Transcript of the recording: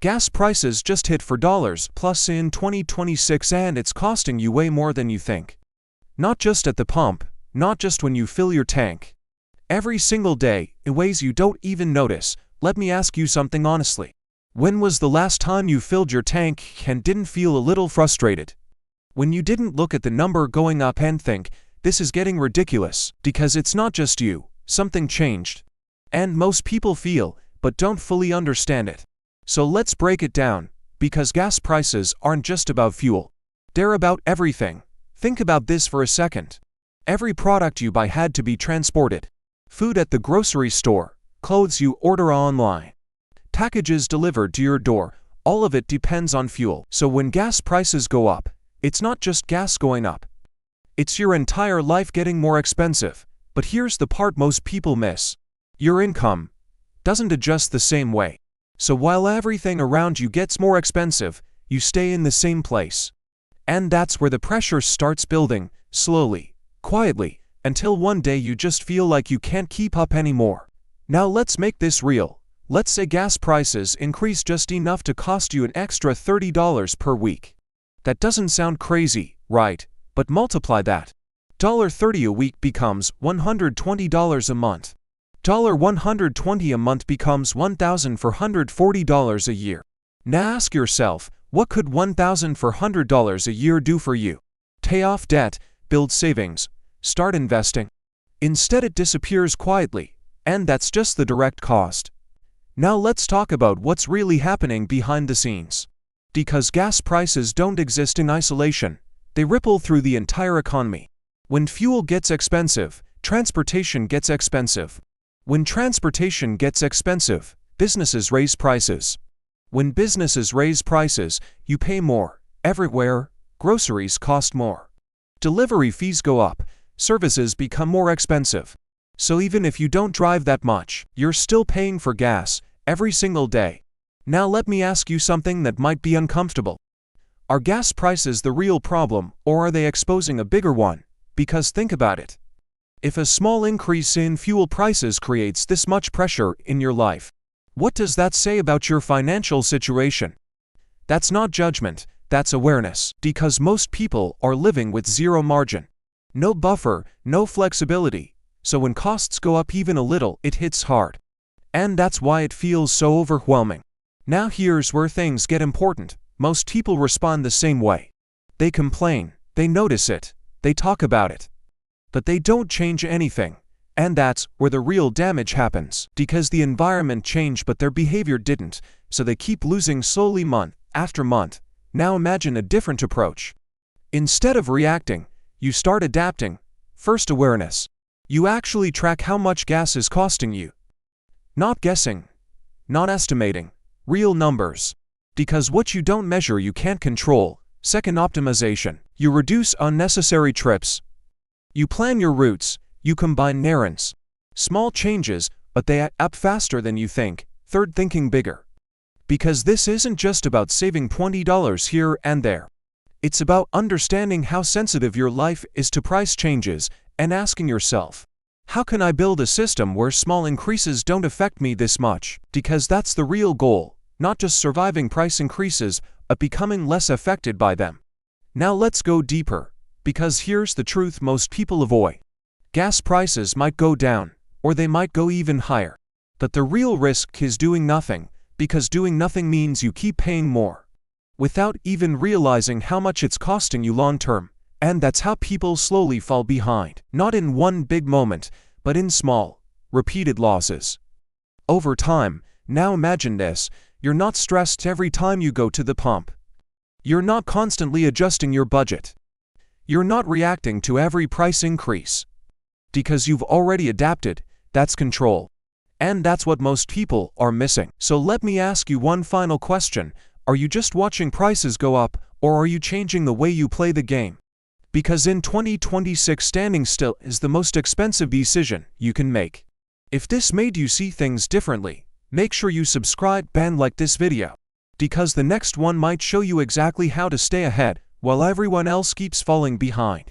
Gas prices just hit $4 plus in 2026 and it's costing you way more than you think. Not just at the pump, not just when you fill your tank. Every single day, in ways you don't even notice. Let me ask you something honestly. When was the last time you filled your tank and didn't feel a little frustrated? When you didn't look at the number going up and think, this is getting ridiculous, because it's not just you, something changed. And most people feel, but don't fully understand it. So let's break it down, because gas prices aren't just about fuel. They're about everything. Think about this for a second. Every product you buy had to be transported. Food at the grocery store, clothes you order online, packages delivered to your door, all of it depends on fuel. So when gas prices go up, it's not just gas going up. It's your entire life getting more expensive. But here's the part most people miss. Your income doesn't adjust the same way. So while everything around you gets more expensive, you stay in the same place. And that's where the pressure starts building, slowly, quietly, until one day you just feel like you can't keep up anymore. Now let's make this real. Let's say gas prices increase just enough to cost you an extra $30 per week. That doesn't sound crazy, right? But multiply that. $30 a week becomes $120 a month. $120 a month becomes $1,440 a year. Now ask yourself, what could $1,400 a year do for you? Pay off debt, build savings, start investing. Instead it disappears quietly, and that's just the direct cost. Now let's talk about what's really happening behind the scenes. Because gas prices don't exist in isolation, they ripple through the entire economy. When fuel gets expensive, transportation gets expensive. When transportation gets expensive, businesses raise prices. When businesses raise prices, you pay more. Everywhere, groceries cost more. Delivery fees go up, services become more expensive. So even if you don't drive that much, you're still paying for gas every single day. Now let me ask you something that might be uncomfortable. Are gas prices the real problem, or are they exposing a bigger one? Because think about it. If a small increase in fuel prices creates this much pressure in your life, what does that say about your financial situation? That's not judgment, that's awareness, because most people are living with zero margin. No buffer, no flexibility. So when costs go up even a little, it hits hard. And that's why it feels so overwhelming. Now here's where things get important. Most people respond the same way. They complain, they notice it, they talk about it. But they don't change anything. And that's where the real damage happens. Because the environment changed but their behavior didn't, so they keep losing slowly month after month. Now imagine a different approach. Instead of reacting, you start adapting. First, awareness. You actually track how much gas is costing you. Not guessing, not estimating, real numbers. Because what you don't measure you can't control. Second, optimization. You reduce unnecessary trips. You plan your routes, you combine errands. Small changes, but they add up faster than you think. Third, thinking bigger. Because this isn't just about saving $20 here and there. It's about understanding how sensitive your life is to price changes and asking yourself, how can I build a system where small increases don't affect me this much? Because that's the real goal, not just surviving price increases, but becoming less affected by them. Now let's go deeper, because here's the truth most people avoid. Gas prices might go down, or they might go even higher. But the real risk is doing nothing, because doing nothing means you keep paying more, without even realizing how much it's costing you long term. And that's how people slowly fall behind. Not in one big moment, but in small, repeated losses. Over time, now imagine this, you're not stressed every time you go to the pump. You're not constantly adjusting your budget. You're not reacting to every price increase. Because you've already adapted, that's control. And that's what most people are missing. So let me ask you one final question. Are you just watching prices go up, or are you changing the way you play the game? Because in 2026, standing still is the most expensive decision you can make. If this made you see things differently, make sure you subscribe and like this video. Because the next one might show you exactly how to stay ahead while everyone else keeps falling behind.